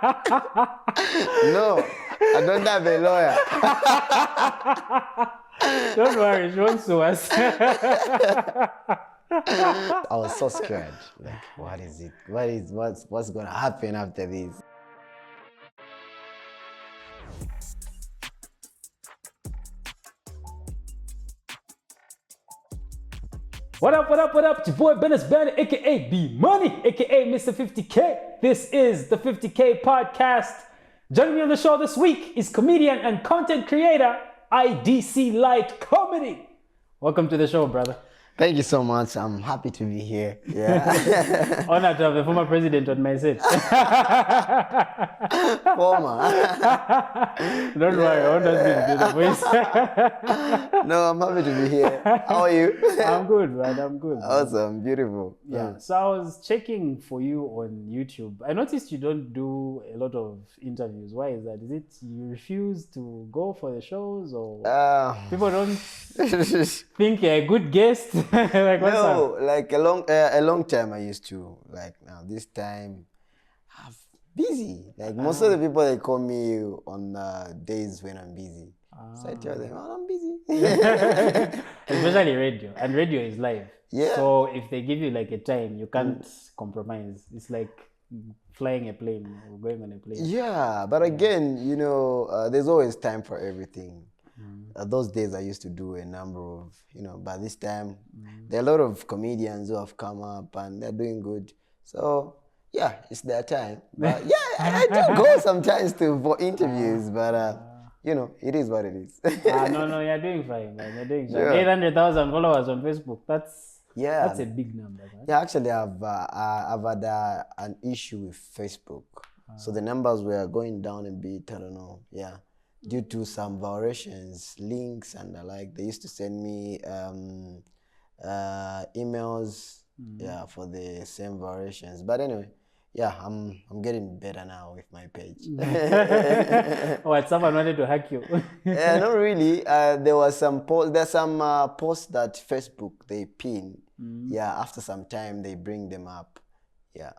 No, I don't have a lawyer. Don't worry, she won't sue us. I was so scared. Like, what is it? What's gonna happen after this? What up, what up, what up? It's your boy Benas, Banda, aka B Money, aka Mr. 50K. This is the 50K podcast. Joining me on the show this week is comedian and content creator IDC Light Comedy. Welcome to the show, brother. Thank you so much. I'm happy to be here. Yeah. Honored to have the former president on my set. Former. Don't worry, I won't ask you to do the voice. No, I'm happy to be here. How are you? I'm good, man. I'm good. Awesome. Beautiful. Yeah. So I was checking for you on YouTube. I noticed you don't do a lot of interviews. Why is that? Is it you refuse to go for the shows, or people don't think you're a good guest? Like, what's no, up? like a long time I used to. Like now, this time, I'm busy. Like most of the people, they call me on days when I'm busy. So I tell them, oh, I'm busy. Especially radio, and radio is live. Yeah. So if they give you like a time, you can't compromise. It's like flying a plane or going on a plane. Yeah, but again, you know, there's always time for everything. Those days I used to do a number of, but this time there are a lot of comedians who have come up and they're doing good. So yeah, it's their time. But yeah, I do go sometimes for interviews, but it is what it is. No, you're doing fine, man. You're doing fine. Sure. 800,000 followers on Facebook. That's a big number, man. Yeah, actually, I've had an issue with Facebook. So the numbers were going down a bit. I don't know. Yeah. Due to some violations, links and the like, they used to send me emails, for the same violations. But anyway, yeah, I'm getting better now with my page. What, someone wanted to hack you? Yeah, not really. There was some there's some posts that Facebook they pin. Yeah, after some time they bring them up. Yeah.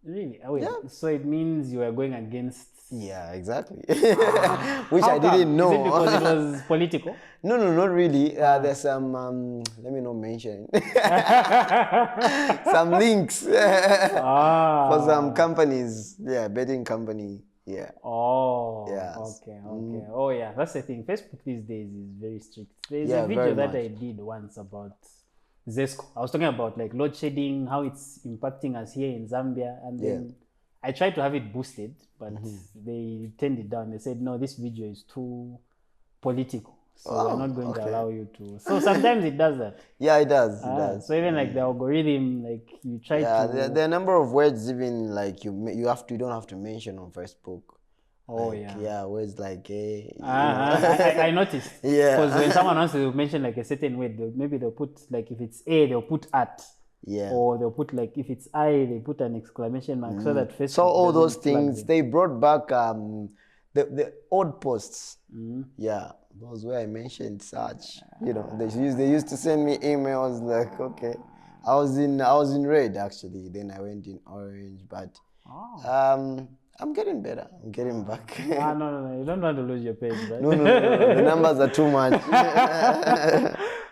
Really? Oh, yeah. So it means you are going against. Yeah, exactly. Which I didn't know. Is it because it was political? No, not really. There's some, let me not mention some links for some companies. Yeah, betting company. Yeah. Oh, yes. Okay. Oh, yeah, that's the thing. Facebook these days is very strict. There's a video that I did once about Zesco. I was talking about like load shedding, how it's impacting us here in Zambia, and then I tried to have it boosted, but they turned it down. They said, no, this video is too political, so we're not going to allow you to. So sometimes it does that. Yeah, it does. It does. So even like the algorithm, like you try to. Yeah, there are a number of words even like you don't have to mention on Facebook. Oh, like, yeah, words like I noticed. Yeah. Because when someone wants to mention like a certain word, maybe they'll put like, if it's A, they'll put at. Yeah. Or they'll put like, if it's I, they put an exclamation mark so that Facebook. So all those things, they brought back the old posts. Yeah. Those where I mentioned such. They used to send me emails like, okay. I was in red actually. Then I went in orange, but I'm getting better. I'm getting back. No. You don't want to lose your page, right? No. The numbers are too much.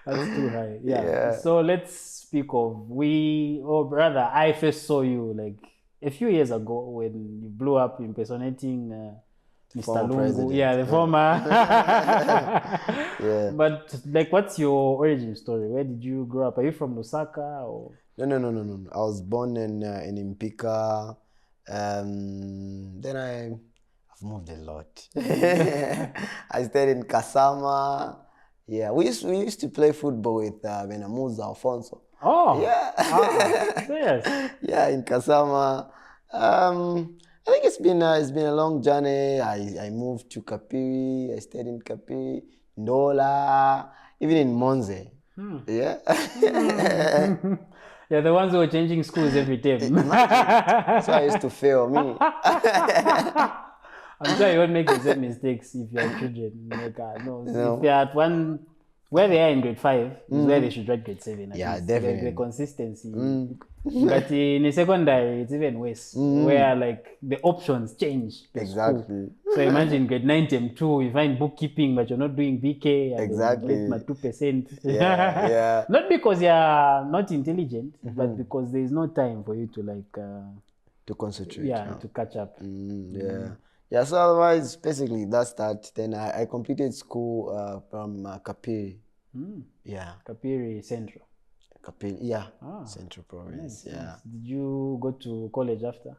That's too high. Yeah. So let's speak of I first saw you like a few years ago when you blew up impersonating Mr. Lungu. Yeah, the former. Yeah. But like, what's your origin story? Where did you grow up? Are you from Lusaka or? No. I was born in Impika. Then I've moved a lot. I stayed in Kasama. Yeah, we used to play football with Benas Alfonso. Oh. Yeah. Yes. Yeah, in Kasama. I think it's been a long journey. I moved to Kapiri. I stayed in Kapiri, Ndola, even in Monze. Yeah. Yeah, the ones who are changing schools every time. So I used to fail me. I'm sure you won't make the same mistakes if you're children. If they're at where they are in grade 5 is where they should write grade 7. Yeah, definitely. The consistency. But in secondary, it's even worse, where like the options change. Exactly. So imagine grade 9 term 2, you find bookkeeping, but you're not doing BK, and Exactly. you get my 2%. Yeah. Not because you're not intelligent, but because there's no time for you to like to concentrate. Yeah, to catch up. Yeah. So otherwise, basically that's that. Then I completed school from Kapiri. Yeah. Kapiri Central. Central Province. Nice, yeah. Nice. Did you go to college after?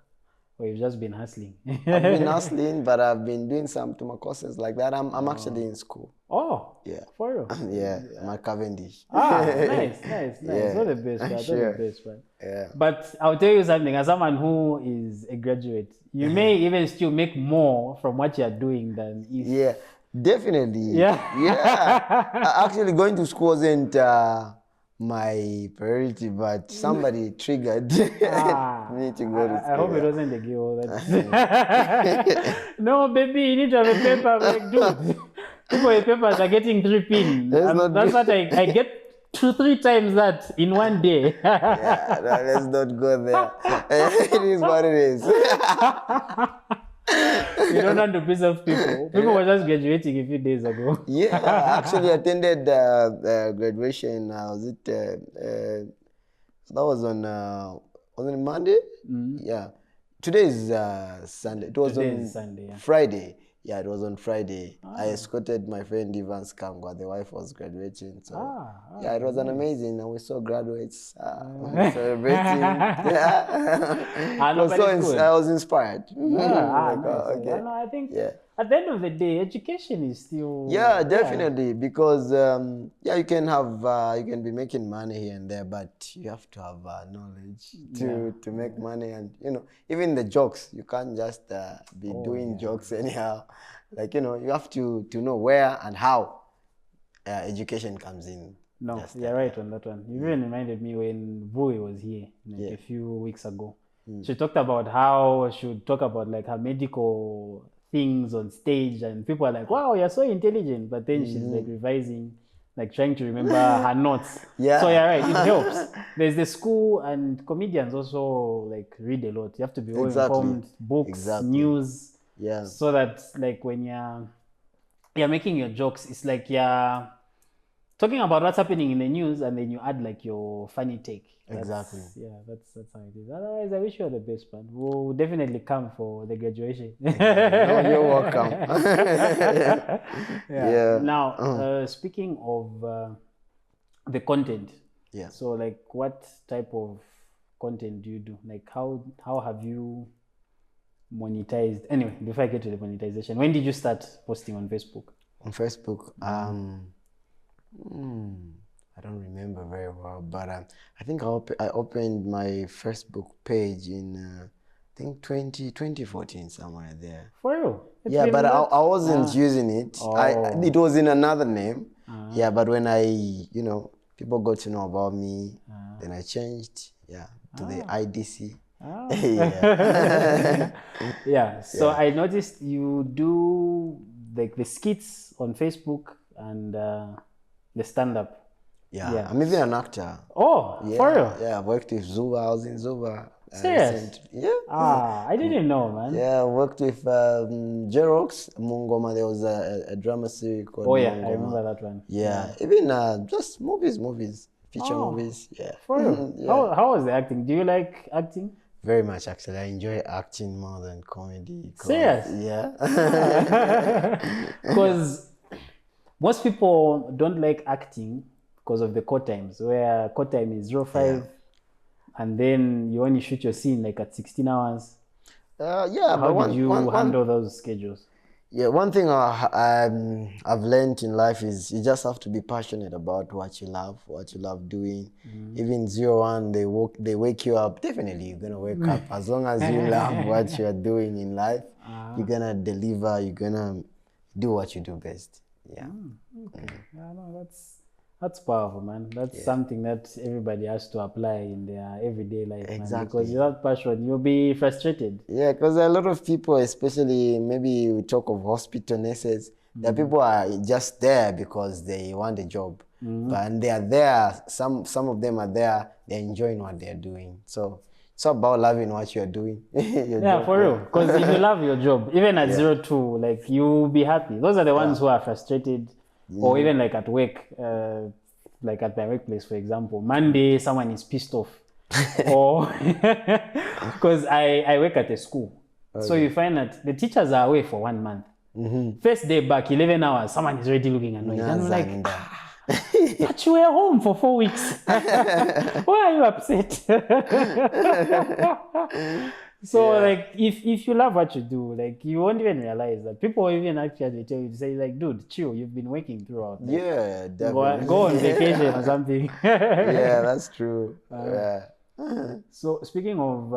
Or you've just been hustling? I've been hustling, but I've been doing some to my courses like that. I'm actually in school. Oh, yeah. For real? Yeah, I'm at Cavendish. Nice. Yeah. What the best part. Sure. The best part. Yeah. But I'll tell you something, as someone who is a graduate, you may even still make more from what you're doing than if... Yeah, definitely. Yeah. Actually, going to school wasn't my priority, but somebody triggered me to go to school. I hope it wasn't the girl that... No, baby, you need to have a paper. Like, dude, people with papers are getting 3 pin. That's what I get 2-3 times that in one day. Yeah, no, let's not go there. It is what it is. You don't want to piss off people. People were just graduating a few days ago. Yeah, I actually attended graduation. That was on Monday? Yeah. Today is Sunday. It was on Sunday, yeah. Friday. Yeah, it was on Friday. I escorted my friend Ivan Skangwa. The wife was graduating. So yeah, it was an amazing, and we saw graduates celebrating. I was inspired. Okay. I think at the end of the day, education is still... Yeah, definitely, because you can have you can be making money here and there, but you have to have knowledge to make money, and even the jokes, you can't just be doing jokes anyhow. Like you have to know where and how education comes in. No, you're right on that one. You even reminded me when Vui was here a few weeks ago. She talked about how she would talk about like her medical things on stage, and people are like, wow, you're so intelligent, but then she's like revising, like trying to remember her notes. So you're right, it helps. There's the school, and comedians also like read a lot. You have to be well informed, books, news, so that like when you're making your jokes, it's like you're talking about what's happening in the news, and then you add like your funny take. That's how it is. Otherwise, I wish you all the best, man. We'll definitely come for the graduation. No, you're welcome. Now, speaking of the content, so like what type of content do you do? Like how have you monetized? Anyway, before I get to the monetization, when did you start posting on Facebook? On Facebook, I don't remember very well, but I think I opened my Facebook page in I think 2014, somewhere there. For you? But I wasn't using it. It was in another name. But when people got to know about me, then I changed to the IDC. So I noticed you do like the skits on Facebook and the stand-up. I'm even an actor. Oh, for real? Yeah, I worked with Zuba. I was in Zuba. Serious? I didn't know, man. Yeah, I worked with Jerox Mungoma. There was a drama series called Mungoma. I remember that one. Even just movies, feature movies. Yeah. For real? How was the acting? Do you like acting? Very much, actually. I enjoy acting more than comedy. Serious? Yeah. Because most people don't like acting because of the court times, where court time is 05 and then you only shoot your scene like at 16 hours. How did you handle those schedules? Yeah, one thing I've learned in life is you just have to be passionate about what you love doing. Even 01, they wake you up. Definitely, you're gonna wake up as long as you love what you're doing in life. You're gonna deliver. You're gonna do what you do best. Yeah. That's powerful, man. That's something that everybody has to apply in their everyday life. Exactly. Man, because without passion, you'll be frustrated. Yeah, because a lot of people, especially maybe we talk of hospital nurses, that people are just there because they want a job. and they are there. Some of them are there. They're enjoying what they're doing. So it's all about loving what you're doing. Yeah, for real. Because if you love your job, even at 02, like you'll be happy. Those are the ones who are frustrated, or even like at work, like at my workplace, for example. Monday, someone is pissed off, or because I work at a school, so you find that the teachers are away for 1 month. First day back, 11 hours, someone is already looking annoyed. And I'm like, but you were home for 4 weeks. Why are you upset? So like if you love what you do, like you won't even realize that people even actually tell you to say like, dude, chill, you've been working throughout. Like, yeah, definitely. Go on vacation or something. Yeah, that's true. So speaking of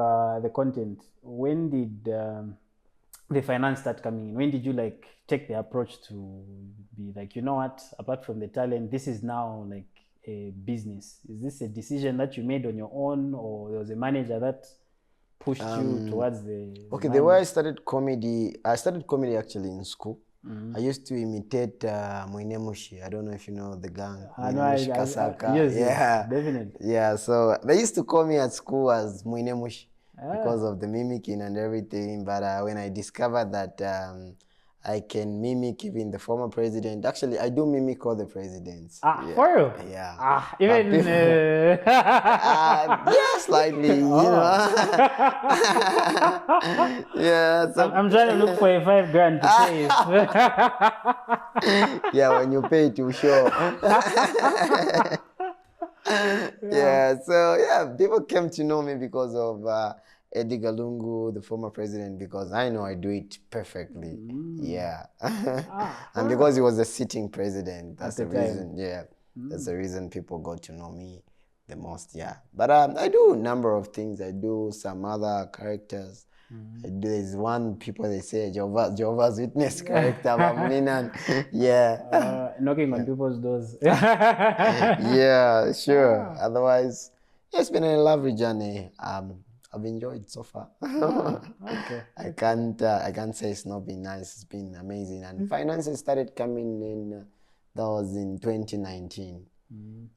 the content, when did the finance start coming in? When did you like take the approach to be like, you know what, apart from the talent, this is now like a business? Is this a decision that you made on your own, or there was a manager that pushed you towards the the way I started comedy actually in school. I used to imitate Muinemushi. I don't know if you know the gang. Muinemushi Kasaka. Yes, definitely. Yeah, so they used to call me at school as Muinemushi because of the mimicking and everything. But when I discovered that I can mimic even the former president. Actually, I do mimic all the presidents. For you? Yeah. Even yeah, slightly. You know. Yeah. So I'm trying to look for a $5,000 to pay. Yeah, when you pay it, you show. Yeah. So yeah, people came to know me because of Edgar Lungu, the former president, because I know I do it perfectly. Yeah. And because he was a sitting president, that's the reason. Yeah. That's the reason people got to know me the most. Yeah. But I do a number of things. I do some other characters. There's one people they say Jehovah's Witness character. Yeah. Knocking on people's doors. Yeah, sure. Otherwise, it's been a lovely journey. I've enjoyed so far. Okay. I can't say it's not been nice. It's been amazing. And finances started coming in. That was in 2019.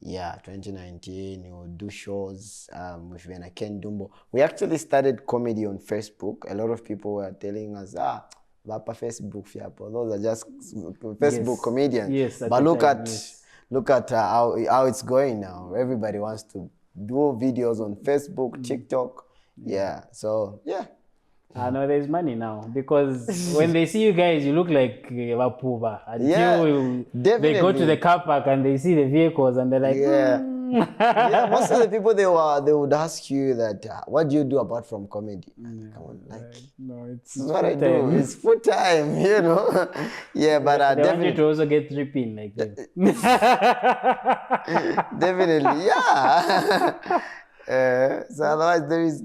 Yeah, 2019. We would do shows with Vena Ken Dumbo. We actually started comedy on Facebook. A lot of people were telling us, Vapa Facebook, those are just Facebook comedians. Yes. But look at how it's going now. Everybody wants to do videos on Facebook, TikTok. Yeah, so yeah. I know there's money now, because when they see you guys, you look like Vapuva. Until they go to the car park and they see the vehicles and they're like, yeah. Most of the people they would ask you that, what do you do apart from comedy? Come on, no, it's what I do. It's full time, you know. Yeah, but they definitely want you to also get tripping like that. Definitely, yeah. So otherwise there is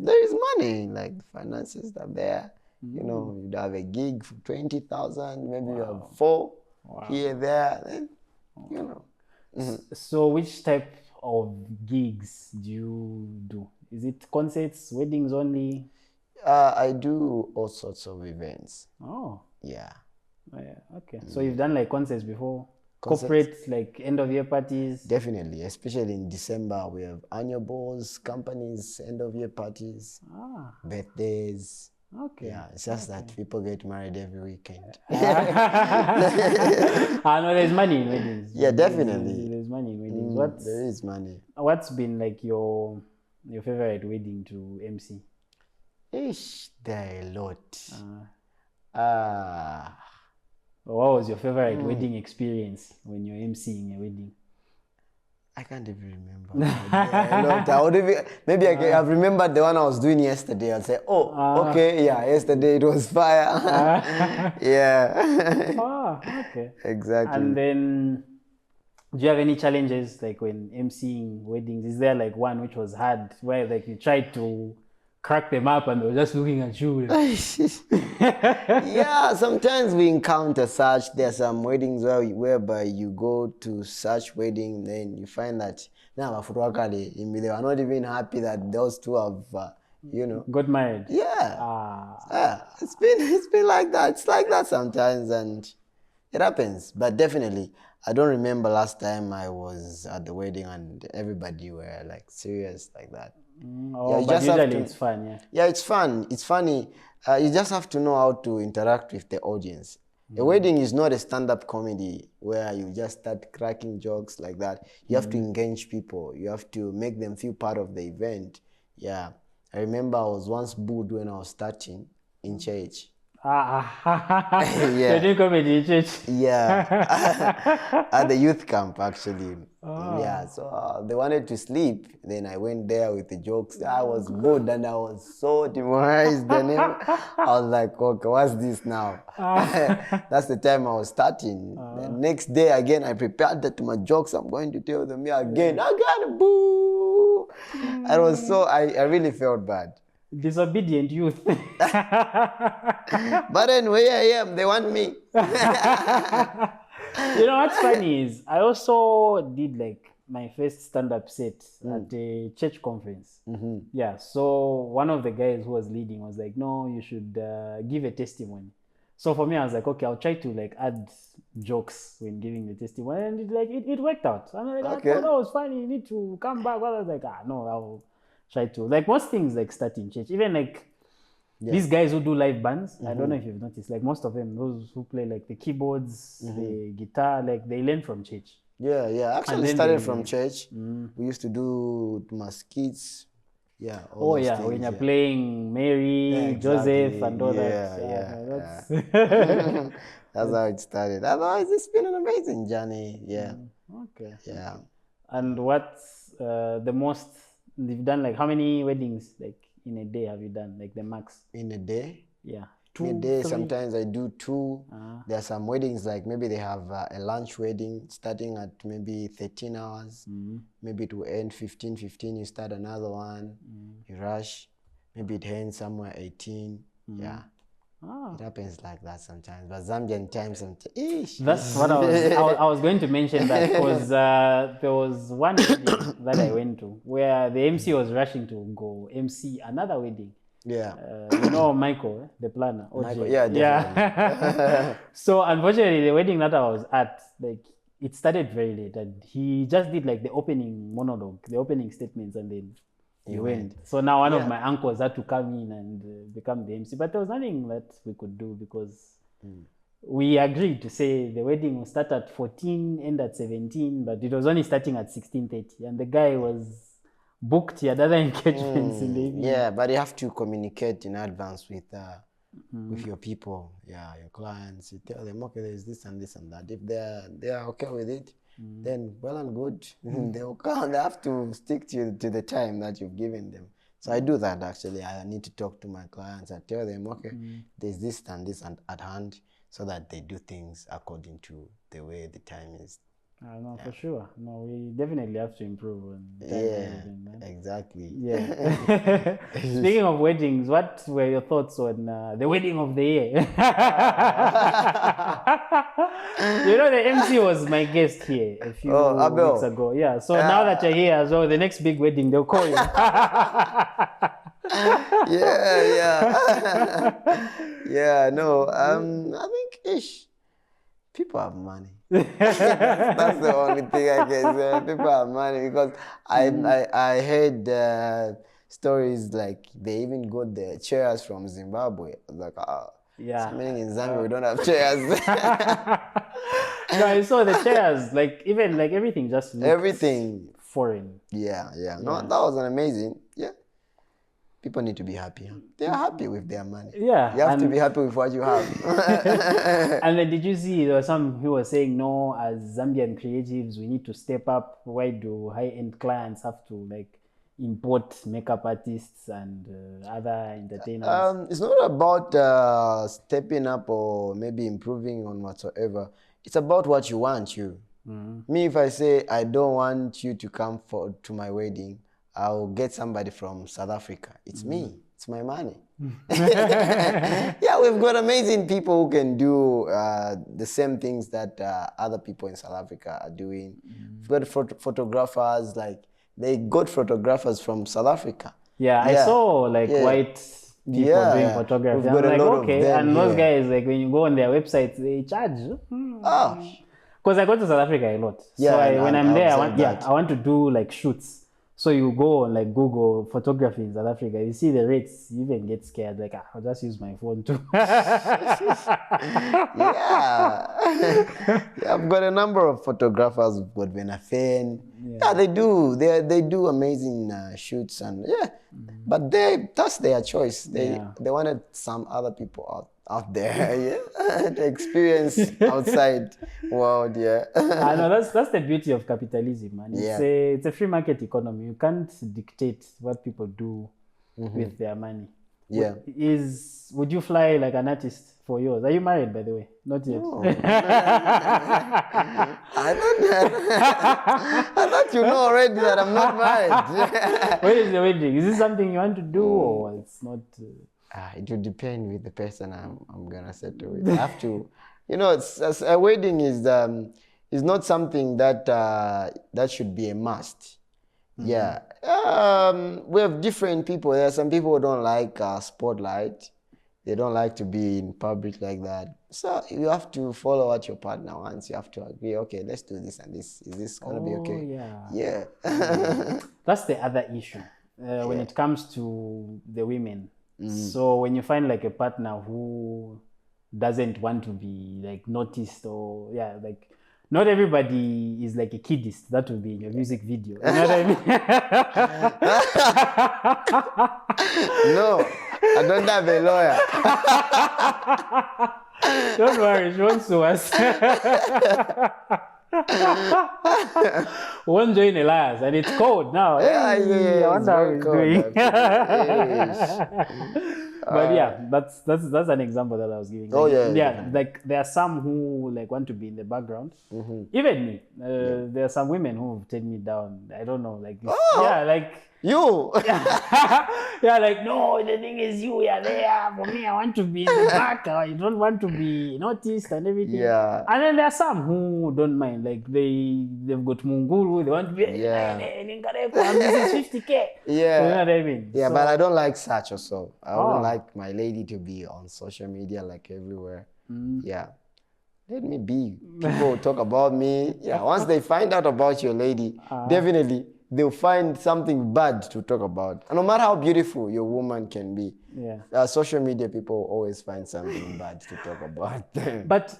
money, like the finances are there. You know, you'd have a gig for 20,000, maybe you have 4 here, there, then, you know. So which type of gigs do you do? Is it concerts, weddings only? I do all sorts of events. Oh. Yeah. Okay. So you've done like concerts before? Corporate, like end of year parties? Definitely, especially in December, we have annual balls, companies, end of year parties, birthdays. Okay. Yeah, it's just that people get married every weekend. I know there's money in weddings. Yeah, definitely. There's money in weddings. There is money. What's been like your favorite wedding to MC? There are a lot. What was your favorite wedding experience when you're MCing a wedding? I can't even remember. Maybe I've remembered the one I was doing yesterday. I'll say, okay, yeah, yesterday it was fire. Yeah. Okay. Exactly. And then, do you have any challenges like when MCing weddings? Is there like one which was hard, where like you tried to crack them up and they were just looking at you? Yeah, sometimes we encounter such. There are some weddings whereby you go to such wedding, then you find that they were not even happy that those two have, got married. Yeah. It's been like that. It's like that sometimes, and it happens. But definitely, I don't remember last time I was at the wedding and everybody were like serious like that. Oh, yeah, but usually it's fun, yeah. Yeah, it's fun. It's funny. You just have to know how to interact with the audience. A wedding is not a stand-up comedy where you just start cracking jokes like that. You have to engage people. You have to make them feel part of the event. Yeah. I remember I was once booed when I was starting in church. You're doing comedy in church? Yeah. At the youth camp, actually. Oh. Yeah, so they wanted to sleep. Then I went there with the jokes. I was bored and I was so demoralized. I was like, okay, what's this now? That's the time I was starting. The next day again, I prepared that to my jokes. I'm going to tell them again. I got a boo. I was so, I really felt bad. Disobedient youth. But anyway, I am. They want me. You know what's funny is I also did like my first stand-up set at a church conference. Yeah, so one of the guys who was leading was like, no, you should give a testimony. So for me, I was like, okay, I'll try to like add jokes when giving the testimony, and it worked out. I'm like, okay. Oh, that was funny. You need to come back. Well, I was like, no, I'll try to, like, most things like start in church, even like these guys who do live bands. I don't know if you've noticed, like most of them, those who play like the keyboards, the guitar, like they learn from church. Yeah. Actually started from church. We used to do maskits. Yeah. Oh yeah, things, when you're playing Mary, Joseph, and all that. That's how it started. Otherwise, it's been an amazing journey. Yeah. Okay. Yeah. And what's the most you've done? Like how many weddings like in a day have you done? Like the max? In a day? Yeah. In a day, sometimes I do 2. There are some weddings like maybe they have a lunch wedding starting at maybe 13 hours. Maybe it will end 15, you start another one. You rush. Maybe it ends somewhere 18. Yeah. It happens like that sometimes. But Zambian time sometimes. That's what I was going to mention that because there was one wedding that I went to where the MC was rushing to go MC another wedding. Yeah. You know Michael, the planner. Michael, yeah, definitely. Yeah. So unfortunately, the wedding that I was at, like, it started very late, and he just did like the opening monologue, the opening statements, and then he went. So now one of my uncles had to come in and become the MC, but there was nothing that we could do because we agreed to say the wedding will start at 14, end at 17, but it was only starting at 16:30, and the guy was booked. He had other engagements in the evening. Yeah, but you have to communicate in advance with your people, your clients. You tell them, okay, there's this and this and that. If they're okay with it, then well and good. They'll come. They have to stick to the time that you've given them. So I do that actually. I need to talk to my clients. I tell them, okay, there's this and this at hand, so that they do things according to the way the time is. No, for sure. No, we definitely have to improve on time. Yeah, exactly. Yeah. Speaking of weddings, what were your thoughts on the wedding of the year? You know, the MC was my guest here a few weeks ago. Yeah. So now that you're here as well, the next big wedding, they'll call you. Yeah. No. I think people have money. That's the only thing I can say. People have money because I heard stories like they even got the chairs from Zimbabwe. I was like, something in Zambia we don't have chairs. No, I saw the chairs, like even like everything just looks foreign. Yeah. No, that was an amazing. Yeah. People need to be happy. They are happy with their money. Yeah. You have to be happy with what you have. And then did you see there were some who were saying, no, as Zambian creatives, we need to step up. Why do high-end clients have to like import makeup artists and other entertainers? It's not about stepping up or maybe improving on whatsoever. It's about what you want. Me, if I say I don't want you to come to my wedding, I'll get somebody from South Africa. It's me. It's my money. Yeah, we've got amazing people who can do the same things that other people in South Africa are doing. We've got photographers, like they got photographers from South Africa. Yeah, I saw like white people doing photography. I'm like, okay, and those guys, like when you go on their websites, they charge. Because I go to South Africa a lot. Yeah, So when I'm there, I want to do like shoots. So you go on like Google photography in South Africa, you see the rates, you even get scared. Like, I'll just use my phone too. Yeah. I've got a number of photographers who've got Benas. Yeah, they do. They do amazing shoots and but that's their choice. They wanted some other people out there, to experience outside world, I know that's the beauty of capitalism, man. It's a free market economy. You can't dictate what people do with their money. Yeah. Would you fly like an artist for yours? Are you married, by the way? Not yet. No. I thought you know already that I'm not married. When is the wedding? Is this something you want to do or it's not? It will depend with the person I'm gonna settle with. I have to, a wedding is not something that should be a must. Yeah. We have different people. There are some people who don't like spotlight. They don't like to be in public like that. So you have to follow what your partner wants. You have to agree, okay, let's do this and this. Is this gonna be okay? Yeah. That's the other issue when it comes to the women. So when you find like a partner who doesn't want to be like noticed or like not everybody is like a kidist that will be in your music video. You know what I mean? No, I don't have a lawyer. Don't worry, she won't sue us. Won't join Elias, and it's cold now. I wonder how it's doing. But that's an example that I was giving. Like there are some who like want to be in the background. Even me. There are some women who have taken me down. I don't know, like you. Like no, the thing is you are there. For me, I want to be in the back. I don't want to be noticed and everything. Yeah. And then there are some who don't mind. Like they've got Munguru. They want to be this is 50K. Yeah. You know what I mean? Yeah, but I don't like such also. I don't like my lady to be on social media like everywhere. Yeah. Let me be. People talk about me. Yeah. Once they find out about your lady, definitely they'll find something bad to talk about. And no matter how beautiful your woman can be, social media people always find something bad to talk about. But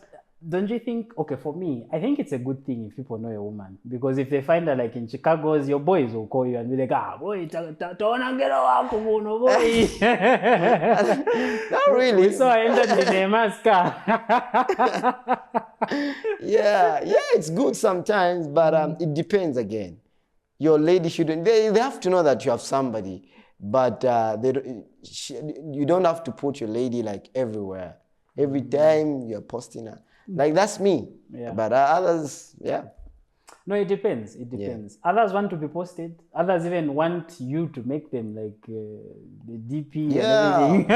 don't you think, okay, for me, I think it's a good thing if people know a woman. Because if they find her like in Chicago's, your boys will call you and be like, boy, boy. Not really. We saw her entered in a mask car. Yeah, it's good sometimes, but it depends again. Your lady shouldn't, they have to know that you have somebody, but you don't have to put your lady like everywhere. Every time you're posting her. Like that's me. Yeah. But others, No, it depends. It depends. Yeah. Others want to be posted. Others even want you to make them like the DP and everything.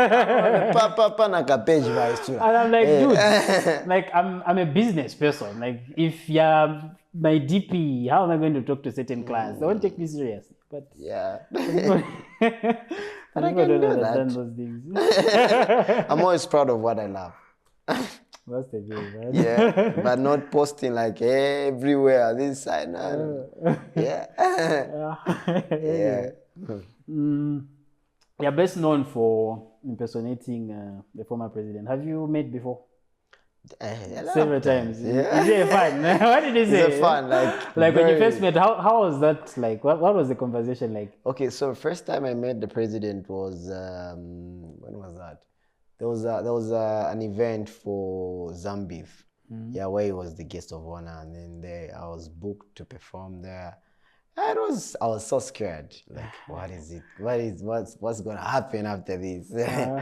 And I'm like, dude, like I'm a business person. Like if you're my DP, how am I going to talk to certain clients? They won't take me seriously. But but I can do that. Those things. I'm always proud of what I love. That's the view, right? Yeah, but not posting like everywhere. This side, You're best known for impersonating the former president. Have you met before? Several times. Yeah. Is it fun? What did you say? It's fun, like when you first met. How was that like? What was the conversation like? Okay, so first time I met the president was when was that? There was an event for Zambia, where he was the guest of honor, and then I was booked to perform there. I was so scared. Like, what is it? What's gonna happen after this? Then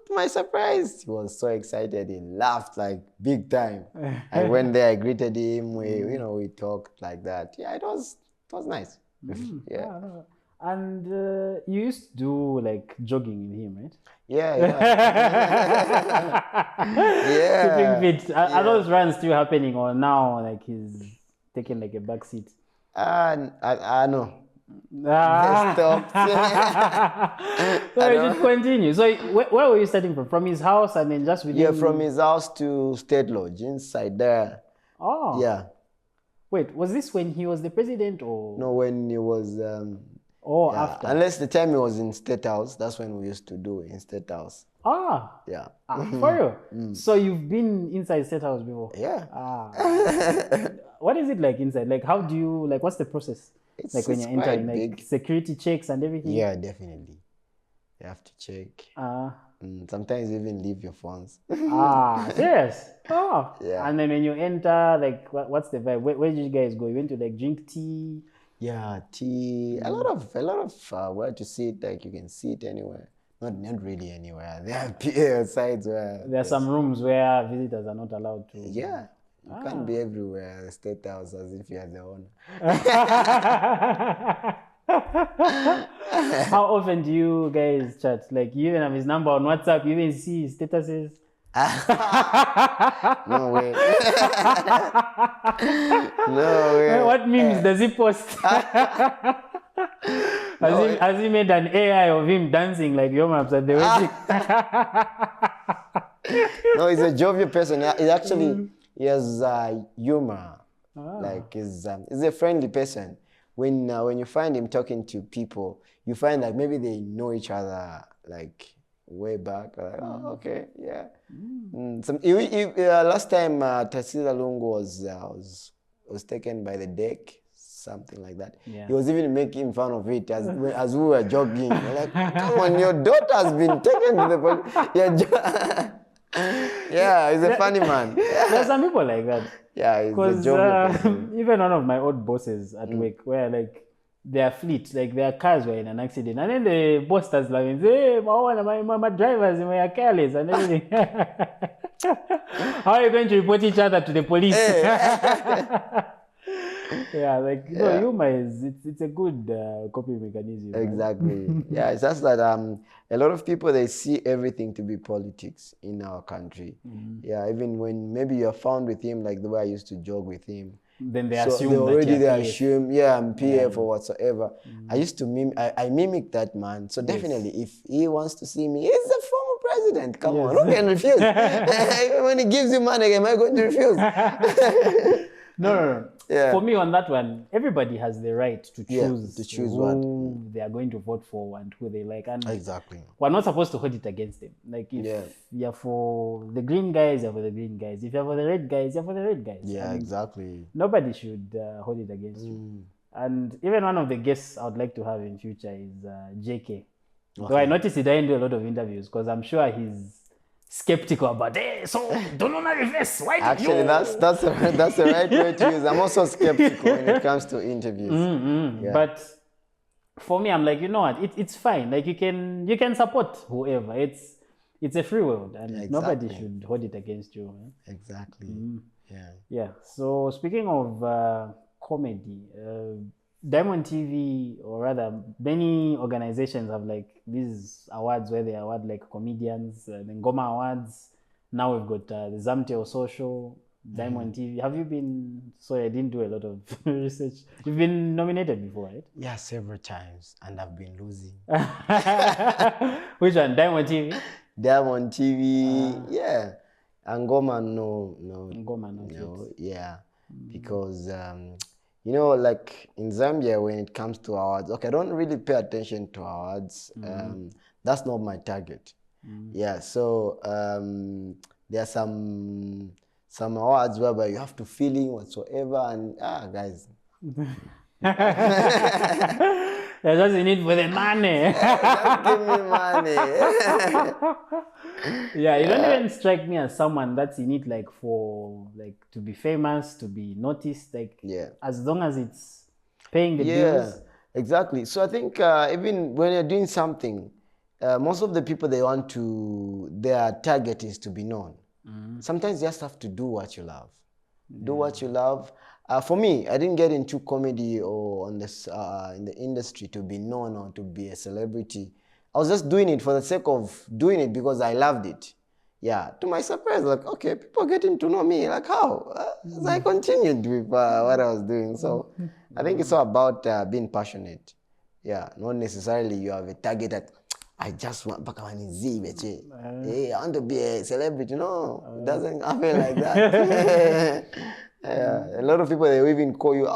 to my surprise, he was so excited. He laughed like big time. I went there, I greeted him. We talked like that. Yeah, it was nice. Yeah. And you used to do like jogging with him, right? Yeah. Keeping fit. Are those runs still happening, or now like he's taking like a back seat? I know. They stopped. So you should continue. So where were you starting from? From his house and then just within? Yeah, from his house to State Lodge inside there. Oh. Yeah. Wait, was this when he was the president or? No, when he was... after? Unless the time he was in State House, that's when we used to do it in State House. Ah. Yeah. For real? So you've been inside State House before? Yeah. What is it like inside? Like, how do you, like, what's the process? Like when you're entering, like big. Security checks and everything? Yeah, definitely. You have to check. Sometimes even leave your phones. Serious? Oh. Yeah. And then when you enter, like, what's the vibe? Where did you guys go? You went to like drink tea? Yeah, tea. A lot of where to sit. Like you can sit anywhere. Not really anywhere. There are sides where there are some rooms where visitors are not allowed to. Yeah, you can't be everywhere. The State House as if you're the owner. How often do you guys chat? Like you even have his number on WhatsApp. You even see his statuses. No way. No way. What memes does he post? Has he made an AI of him dancing like Yomaps at the wedding? No, he's a jovial person. He actually he has humor. Like he's a friendly person. When you find him talking to people, you find that maybe they know each other like way back. Like, oh, okay, yeah. Last time Edgar Lungu was taken by the deck, something like that. Yeah. He was even making fun of it as we were jogging. Like, come on, your daughter has been taken to the police. Yeah, he's a funny man. There are some people like that. Yeah, he's a joke. Even one of my old bosses at work, where like their fleet, like their cars were in an accident, and then the boss starts laughing, hey, my drivers were careless and everything. How are you going to report each other to the police? Yeah, like humor it's a good coping mechanism. Exactly. Yeah, it's just that a lot of people, they see everything to be politics in our country. Yeah, even when maybe you're found with him, like the way I used to jog with him, then they assume I'm PF or whatsoever. I used to mimic that man. So definitely, if he wants to see me, he's the former president. Come on, who can refuse? When he gives you money, am I going to refuse? No. Yeah. For me, on that one, everybody has the right to choose, who they are going to vote for and who they like. And exactly, we're not supposed to hold it against them. Like if you're for the green guys, you're for the green guys. If you're for the red guys, you're for the red guys. Yeah, exactly. Nobody should hold it against you. And even one of the guests I would like to have in future is JK. Okay. Though I noticed he doesn't do a lot of interviews because I'm sure he's skeptical about so don't know reverse. Why actually that's the right word to use. I'm also skeptical when it comes to interviews. Yeah. But for me, I'm like, you know what, it's fine. Like you can support whoever. It's a free world and nobody should hold it against you. Exactly. Yeah. So speaking of comedy, Diamond TV, or rather many organizations have like these awards where they award like comedians, the Ngoma Awards. Now we've got the Zamteo Social, Diamond TV. Have you been, sorry, I didn't do a lot of research. You've been nominated before, right? Yeah, several times, and I've been losing. Which one? Diamond TV? Diamond TV, yeah. And Ngoma, no. Ngoma, no. Yeah, because... you know, like in Zambia, when it comes to awards, okay, I don't really pay attention to awards. That's not my target. Yeah, so there are some awards whereby you have to fill in whatsoever, and guys. That's what you need for the money. Just give me money. Yeah, you don't even strike me as someone that's in it like for like to be famous, to be noticed, like as long as it's paying the bills. Exactly. So I think even when you're doing something, most of the people their target is to be known. Sometimes you just have to do what you love. Do what you love. For me, I didn't get into comedy or on this in the industry to be known or to be a celebrity. I was just doing it for the sake of doing it because I loved it. Yeah, to my surprise, like, okay, people getting to know me. Like, how? So I continued with what I was doing. So I think it's all about being passionate. Yeah, not necessarily you have a target that I just want hey, I want to be a celebrity. No, it doesn't happen like that. A lot of people, they will even call you,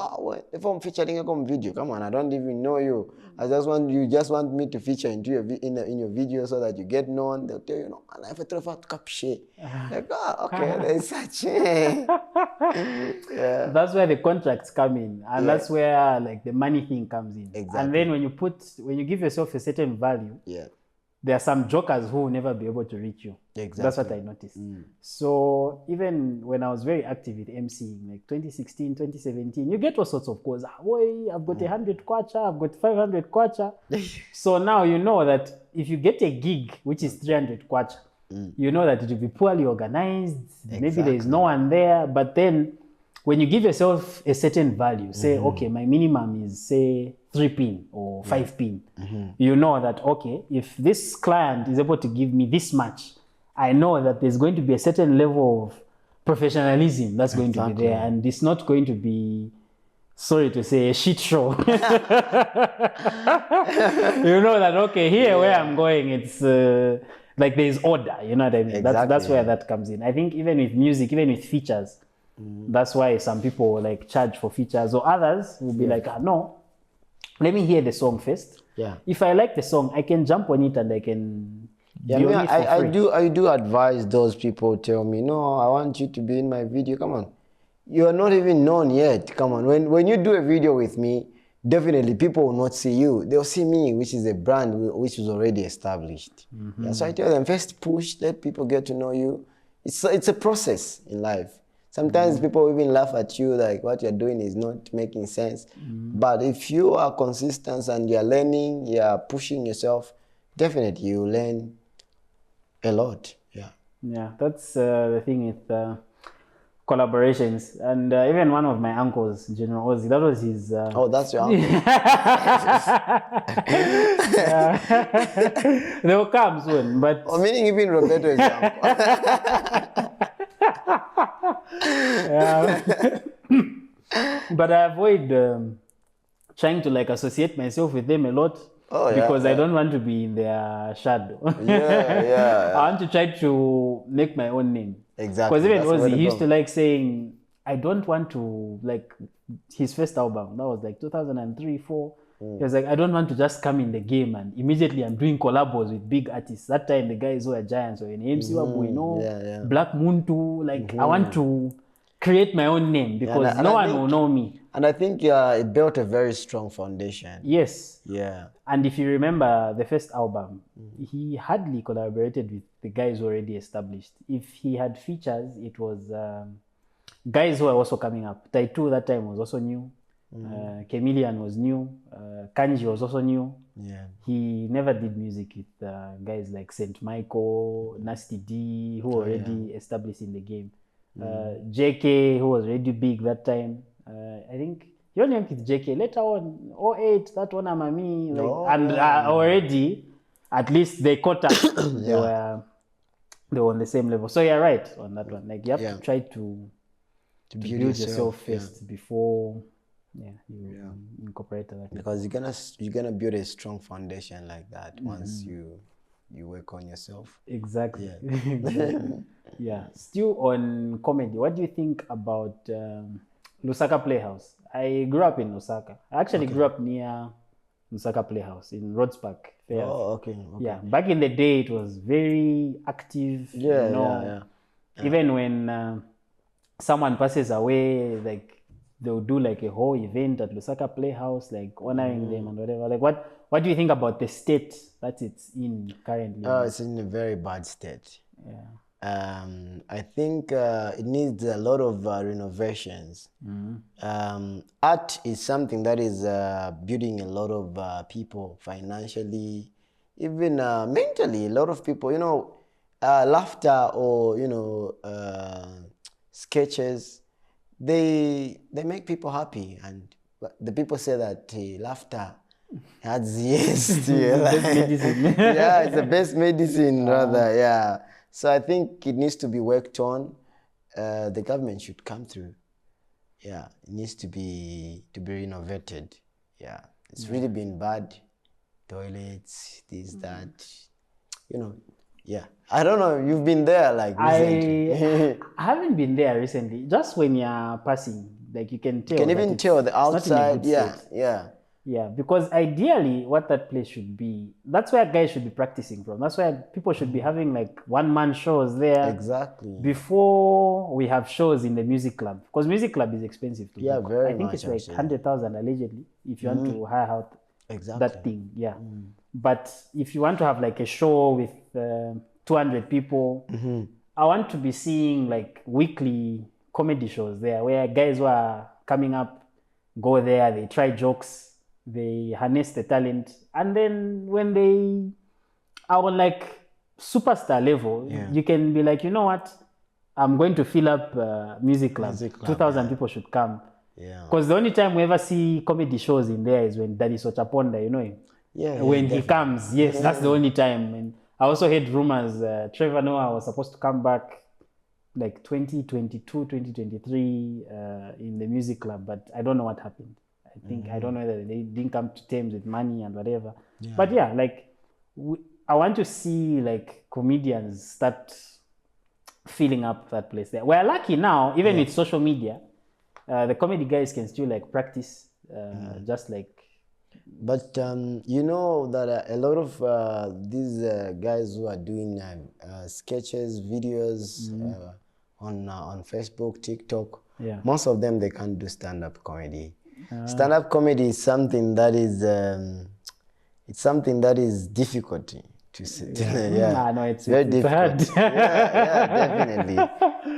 if I'm featuring a video, come on, I don't even know you. You just want me to feature into your in your video so that you get known. They'll tell you, no, I have a traffic capture. Like, okay, there's such. Yeah. That's where the contracts come in, and that's where like the money thing comes in. Exactly. And then when you give yourself a certain value, there are some jokers who will never be able to reach you. Exactly. That's what I noticed. So even when I was very active with MCing, like 2016, 2017, you get all sorts of calls. Boy, I've got 100 kwacha, I've got 500 kwacha. So now you know that if you get a gig, which is 300 kwacha, you know that it will be poorly organized. Exactly. Maybe there is no one there. But then when you give yourself a certain value, say, okay, my minimum is, say, 3 pin or 5 pin, you know that, okay, if this client is able to give me this much, I know that there's going to be a certain level of professionalism that's going to be there, and it's not going to be, sorry to say, a shit show. You know that, okay, here where I'm going, it's like there's order, you know what I mean? Exactly, that's where that comes in. I think even with music, even with features, that's why some people like charge for features, or others will be like, no, let me hear the song first. Yeah. If I like the song, I can jump on it and I can. I do advise those people. Tell me, no, I want you to be in my video. Come on, you are not even known yet. Come on, when you do a video with me, definitely people will not see you. They'll see me, which is a brand which is already established. Yeah, so I tell them, first push, let people get to know you. It's a process in life. Sometimes people even laugh at you, like what you're doing is not making sense. But if you are consistent and you're learning, you're pushing yourself, definitely you learn a lot. Yeah. Yeah, that's the thing with collaborations. And even one of my uncles, General Ozzy, that was his... Oh, that's your uncle? They will come soon, but... Oh, meaning even Roberto is your uncle. But I avoid trying to like associate myself with them a lot, because I don't want to be in their shadow. I want to try to make my own name. Exactly. Because even Ozzy, he used to like saying, I don't want to, like his first album, that was like 2003, 4. He was like, I don't want to just come in the game and immediately I'm doing collabos with big artists. That time the guys who are giants, or in MC Wabuino, Black Moon too. Like I want to create my own name because no one will know me. And I think it built a very strong foundation. Yes. Yeah. And if you remember the first album, he hardly collaborated with the guys already established. If he had features, it was guys who are also coming up. Taitu that time was also new. Chameleon was new. Kanji was also new. Yeah. He never did music with guys like Saint Michael, Nasty D, who were already established in the game. JK, who was already big that time. I think he only went with JK. Later on, 08, that one Amami, already, at least they caught up. They were on the same level. So you're right on that one. Like you have to try to build yourself first before you incorporate that. Because you're gonna build a strong foundation like that once you work on yourself. Exactly. Yeah. Still on comedy, what do you think about Lusaka Playhouse? I grew up in Lusaka. I actually grew up near Lusaka Playhouse in Rhodes Park. Oh, okay. Yeah. Back in the day, it was very active. Even when someone passes away, like they'll do like a whole event at Lusaka Playhouse, like honoring them and whatever. Like what do you think about the state that it's in currently? It's in a very bad state. Yeah. I think it needs a lot of renovations. Art is something that is building a lot of people financially, even mentally. A lot of people, laughter or sketches, they make people happy, and the people say that laughter adds yes to your life. Medicine. Yeah, it's the best medicine, rather. Yeah. So I think it needs to be worked on. The government should come through. Yeah, it needs to be renovated. Yeah, it's really been bad. Toilets, this, that. Yeah. I don't know. You've been there like recently. I haven't been there recently. Just when you're passing, like you can tell. You can even tell the outside. Yeah, state. yeah. Yeah, because ideally, what that place should be, that's where guys should be practicing from. That's where people should be having like one-man shows there. Exactly. Before we have shows in the music club, because music club is expensive to book. Very I think much, it's like 100,000 allegedly if you want to hire out that thing. Yeah, but if you want to have like a show with 200 people, I want to be seeing like weekly comedy shows there where guys who are coming up go there, they try jokes, they harness the talent, and then when they are on like superstar level, you can be like, you know what, I'm going to fill up music club. 2,000 people should come. Yeah. Because the only time we ever see comedy shows in there is when Daddy Sochaponda, you know him. Yeah. When he comes, yes, that's the only time. And I also heard rumors Trevor Noah was supposed to come back like 2022, 2023 in the music club, but I don't know what happened. I think I don't know whether they didn't come to terms with money and whatever. Yeah. But yeah, like I want to see like comedians start filling up that place there. We're lucky now, even with social media, the comedy guys can still like practice, just like. But you know that a lot of these guys who are doing sketches, videos on Facebook, TikTok, most of them they can't do stand-up comedy. Stand-up comedy is something that is it's something that is difficult to see. No, it's very difficult.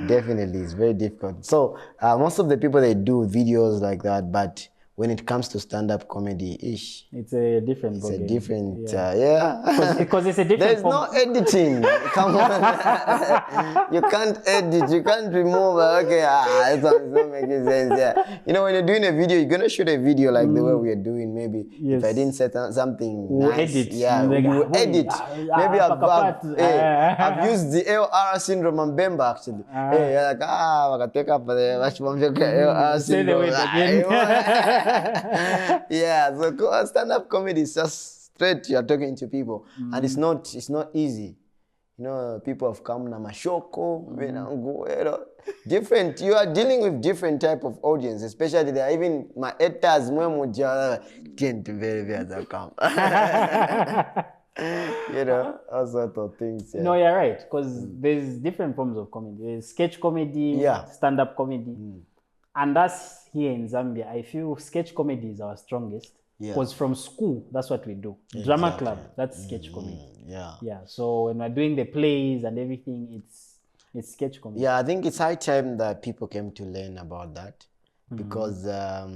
Definitely, it's very difficult. So most of the people they do videos like that, but when it comes to stand-up comedy, it's a different. It's a different, because it's a different. There's no editing. Come on, you can't edit. You can't remove. Okay, it's not making sense. Yeah, you know when you're doing a video, you're gonna shoot a video like the way we are doing. Maybe if I didn't set something nice, edit. We'll edit. Maybe I've used the LR syndrome on Bemba actually. Hey, you're like I take up the LR syndrome. Yeah, so stand-up comedy is just straight. You're talking to people, and it's not easy. You know, people have come na mashoko, different. You are dealing with different type of audience, especially there are even my editors. You know, all sorts of things. Yeah. No, you're right, because there's different forms of comedy. There's sketch comedy, stand-up comedy. And us here in Zambia, I feel sketch comedy is our strongest. Because from school, that's what we do. Exactly. Drama club, that's sketch comedy. Yeah. So when we're doing the plays and everything, it's sketch comedy. Yeah, I think it's high time that people came to learn about that. Because a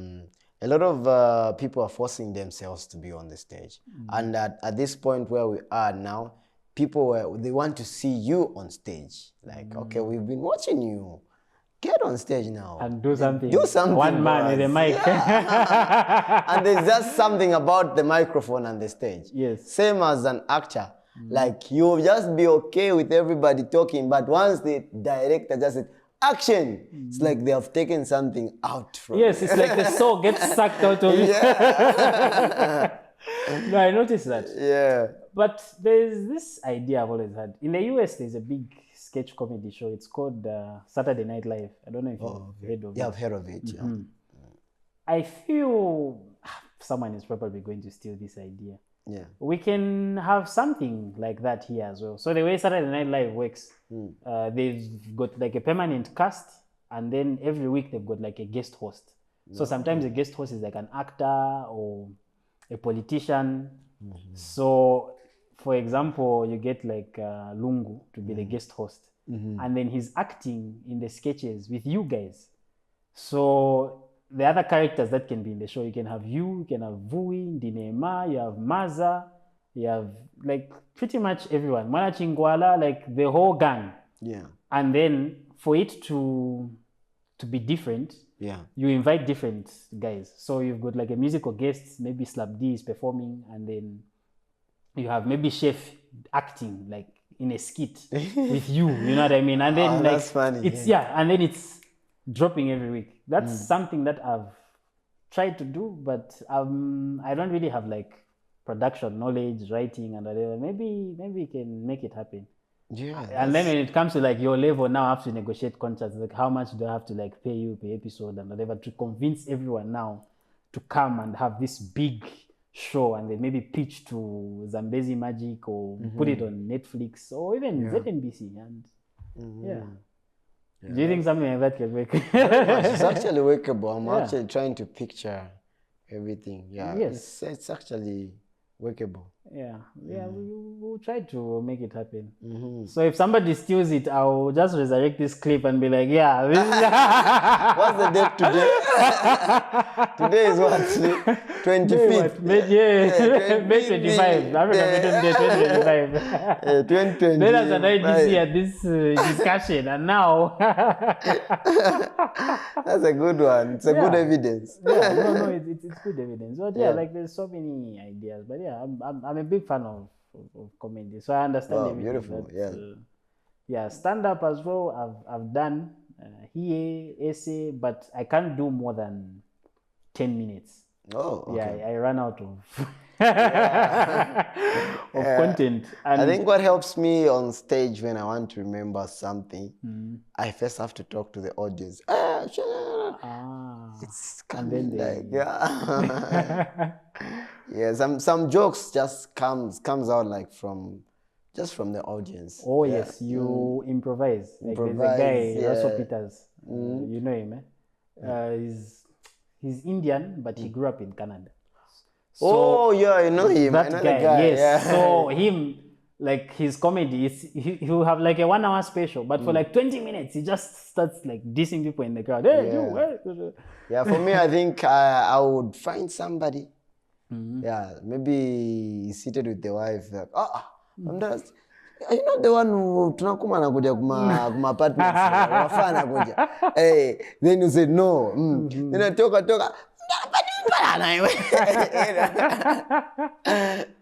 lot of people are forcing themselves to be on the stage. And at this point where we are now, people, they want to see you on stage. Like, okay, we've been watching you. Get on stage now. And do something. Do something. One man with a mic. Yeah. And there's just something about the microphone and the stage. Yes. Same as an actor. Like, you'll just be okay with everybody talking, but once the director just said, action, it's like they have taken something out from Yes, it's like the soul gets sucked out of it. No, I noticed that. Yeah. But there's this idea I've always had. In the US, there's a big sketch comedy show. It's called Saturday Night Live. I don't know if you've heard of it. Yeah, I've heard of it. Yeah. I feel someone is probably going to steal this idea. Yeah. We can have something like that here as well. So the way Saturday Night Live works, they've got like a permanent cast, and then every week they've got like a guest host. So sometimes a guest host is like an actor or a politician. So for example, you get like Lungu to be the guest host, and then he's acting in the sketches with you guys. So the other characters that can be in the show, you can have Vui, Dinema, you have Maza, you have like pretty much everyone. Mana Chingwala, like the whole gang. Yeah. And then for it to be different, you invite different guys. So you've got like a musical guest, maybe Slap D is performing, and then you have maybe Chef acting like in a skit with you know what I mean? And then like that's funny. It's and then it's dropping every week. That's something that I've tried to do, but I don't really have like production knowledge, writing and whatever. Maybe we can make it happen. Yeah. And then when it comes to like your level, now I have to negotiate contracts. Like how much do I have to like pay you per episode and whatever to convince everyone now to come and have this big show and then maybe pitch to Zambezi Magic or put it on Netflix or even ZNBC. And do you think something like that can work? It's actually workable. I'm actually trying to picture everything. Yeah. Yes. It's actually workable. We'll try to make it happen. So if somebody steals it, I'll just resurrect this clip and be like, yeah, this is what's the date today? Today is what? 25th. May 25. African Day 2025. 2025. Benas and IDC at this discussion, and now that's a good one. It's a good evidence. It's good evidence. But like there's so many ideas. But I'm a big fan of comedy, so I understand everything. Beautiful. Stand up as well. I've done here essay, but I can't do more than 10 minutes. Oh, okay. I run out of content. And I think what helps me on stage when I want to remember something, I first have to talk to the audience. It's kind of like some jokes just comes out like from the audience. Oh yes, you improvise. Like there's a guy, Russell Peters. You know him, he's Indian, but he grew up in Canada. So I know him. That I know guy, the guy. yes. So him, like his comedy, he'll have like a 1 hour special, but for like 20 minutes, he just starts like dissing people in the crowd. Hey, Yeah, for me, I think I would find somebody. Yeah, maybe he's seated with the wife. Like, you know the one who tunakuma nakuja kuma partners wafana kuja. Hey, then you say no. Then I toka.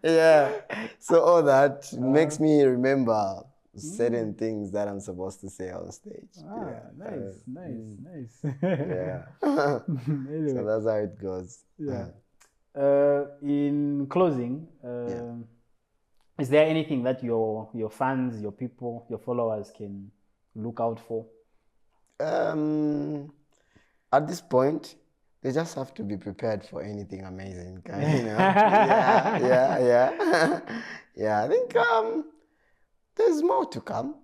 Yeah. So all that makes me remember certain things that I'm supposed to say on stage. Nice. Yeah. Anyway. So that's how it goes. In closing, is there anything that your fans, your people, your followers can look out for? At this point, they just have to be prepared for anything amazing. I think there's more to come.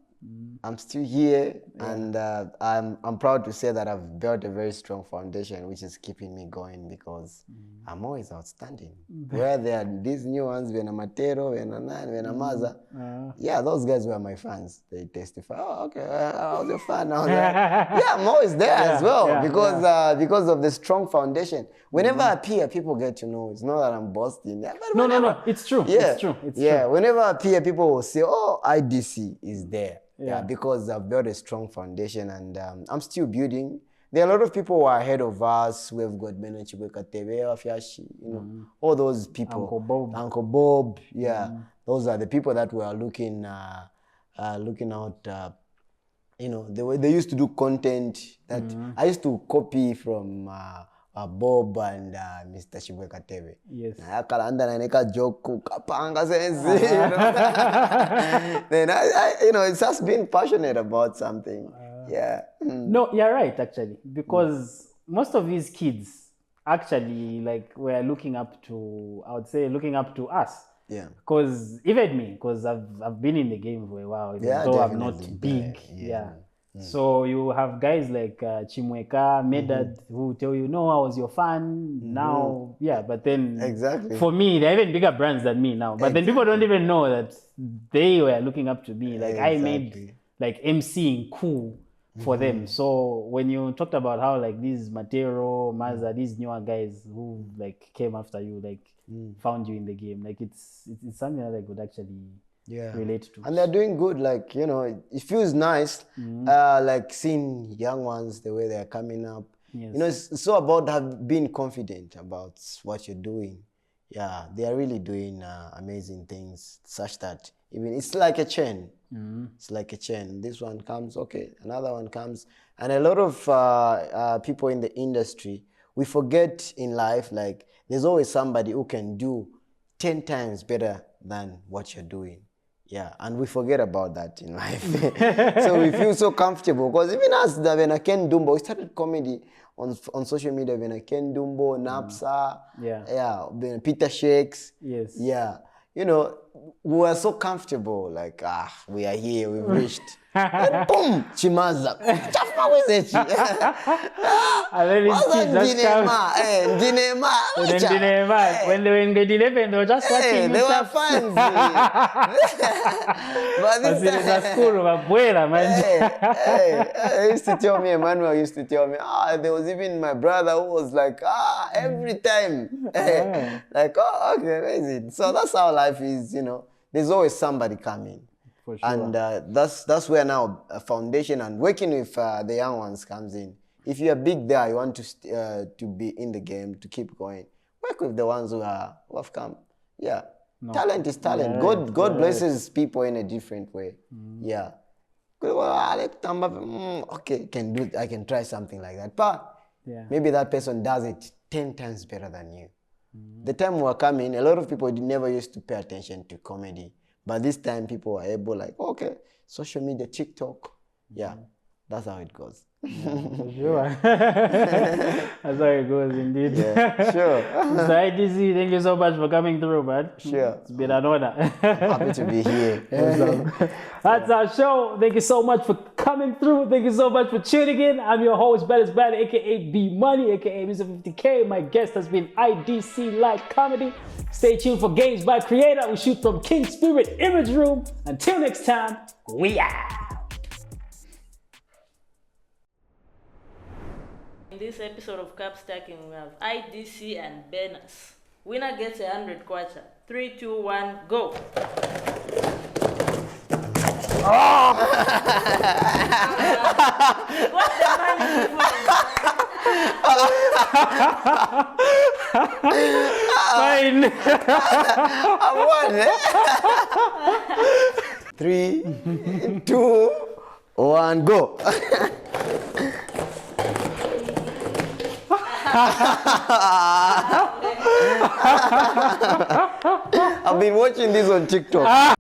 I'm still here, and I'm proud to say that I've built a very strong foundation, which is keeping me going because I'm always outstanding. Where there are these new ones, Venamatero, Venamaza, those guys were my fans. They testify. Oh, okay, I was a fan. I was I'm always there as well because of the strong foundation. Whenever I appear, people get to know. It's not that I'm boasting. No, it's true. It's true. Whenever I appear, people will say, "Oh, IDC is there." Because I've built a strong foundation and I'm still building. There are a lot of people who are ahead of us who have got Benas, all those people. Uncle Bob, those are the people that we are looking out. The way they used to do content that I used to copy from Bob and Mr. Shibwekatebe. Yes. Then it's just being passionate about something. No, you're right actually, because most of these kids actually were looking up to us. Yeah. Because even me, because I've been in the game for a while, though I'm not big. So you have guys like Chimweka, Medad, who tell you, no, I was your fan. Now, but then for me, they're even bigger brands than me now. But then people don't even know that they were looking up to me. I made MCing cool for them. So when you talked about how these Matero, Maza, these newer guys who came after you, found you in the game, it's something that I could actually relate to. And they're doing good. It feels nice seeing young ones the way they're coming up. Yes. It's so about being confident about what you're doing. They are really doing amazing things such that even it's like a chain. It's like a chain. This one comes, okay, another one comes. And a lot of people in the industry, we forget in life, there's always somebody who can do 10 times better than what you're doing. Yeah, and we forget about that in life. So we feel so comfortable because even us, when I Ken Dumbo, we started comedy on social media. When I Ken Dumbo, Napsa, when Peter Shakes, yeah, you know, we were so comfortable. Like we are here, we've reached. And boom, Chimaza. Chafma wezechi. And then it's Dinema. Dinema. And then Dinema. When they were in grade 11, they were just watching you. They were fans. But this time, school, man. He used to tell me, Emmanuel used to tell me, there was even my brother who was like, every time. Like, okay, where is it? So that's how life is, you know. There's always somebody coming. For sure. And that's where now a foundation and working with the young ones comes in. If you're big there, you want to be in the game, to keep going, work with the ones who have come. Yeah. No. Talent is talent. God blesses people in a different way. Yeah. Okay, I can try something like that. But maybe that person does it 10 times better than you. The time we were coming, a lot of people never used to pay attention to comedy. But this time people are able, like, okay, social media, TikTok. Yeah, that's how it goes. For sure. That's how it goes indeed. Yeah, sure. So IDC, thank you so much for coming through, man. Sure. It's been an honor. I'm happy to be here. That's our show. Thank you so much for coming through. Thank you so much for tuning in. I'm your host, Benas, aka B Money, aka Mr. 50K. My guest has been IDC Live Comedy. Stay tuned for Games by Creator. We shoot from King Spirit Image Room. Until next time, we out. In this episode of Cup Stacking, we have IDC and Benas. Winner gets 100 kwacha. 3, 2, 1, go! Oh! What's the money Fine. I won. 3, 2, 1, go! I've been watching this on TikTok.